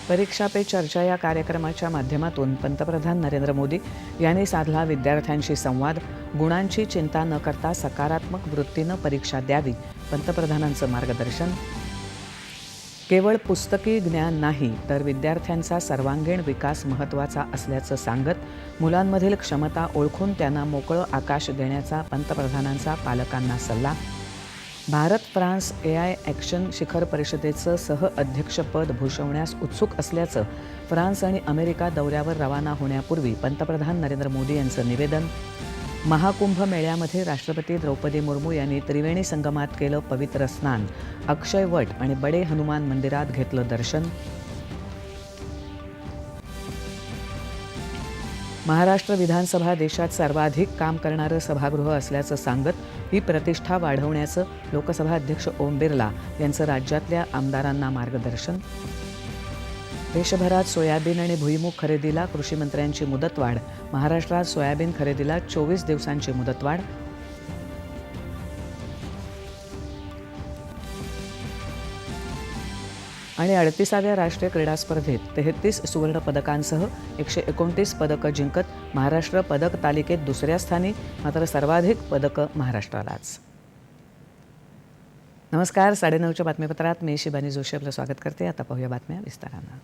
परीक्षा पे चर्चा या कार्यक्रमाच्या माध्यमातून पंतप्रधान नरेंद्र मोदी यांनी साधला विद्यार्थ्यांशी संवाद. गुणांची चिंता न करता सकारात्मक वृत्तीनं परीक्षा द्यावी, पंतप्रधानांचं मार्गदर्शन. केवळ पुस्तकी ज्ञान नाही तर विद्यार्थ्यांचा सर्वांगीण विकास महत्त्वाचा असल्याचं सांगत मुलांमधील क्षमता ओळखून त्यांना मोकळं आकाश देण्याचा पंतप्रधानांचा पालकांना सल्ला. भारत फ्रान्स AI ॲक्शन शिखर परिषदेचं सहअध्यक्षपद भूषवण्यास उत्सुक असल्याचं फ्रान्स आणि अमेरिका दौऱ्यावर रवाना होण्यापूर्वी पंतप्रधान नरेंद्र मोदी यांचं निवेदन. महाकुंभ मेळ्यामध्ये राष्ट्रपती द्रौपदी मुर्मू यांनी त्रिवेणी संगमात केलं पवित्र स्नान. अक्षय वट आणि बडे हनुमान मंदिरात घेतलं दर्शन. महाराष्ट्र विधानसभा देशात सर्वाधिक काम करणारं सभागृह असल्याचं सांगत ही प्रतिष्ठा वाढवण्याचं लोकसभा अध्यक्ष ओम बिर्ला यांचं राज्यातल्या आमदारांना मार्गदर्शन. देशभरात सोयाबीन आणि भुईमूग खरेदीला कृषीमंत्र्यांची मुदतवाढ. महाराष्ट्रात सोयाबीन खरेदीला 24 दिवसांची मुदतवाढ. आणि 38व्या राष्ट्रीय क्रीडा स्पर्धेत 33 सुवर्णपदकांसह 129 पदकं जिंकत महाराष्ट्र पदक तालिकेत दुसऱ्या स्थानी. मात्र सर्वाधिक पदकं महाराष्ट्रालाच. नमस्कार. 9:30च्या बातमीपत्रात मी शिबानी जोशी आपलं स्वागत करते. आता पाहूया बातम्या विस्तारानं.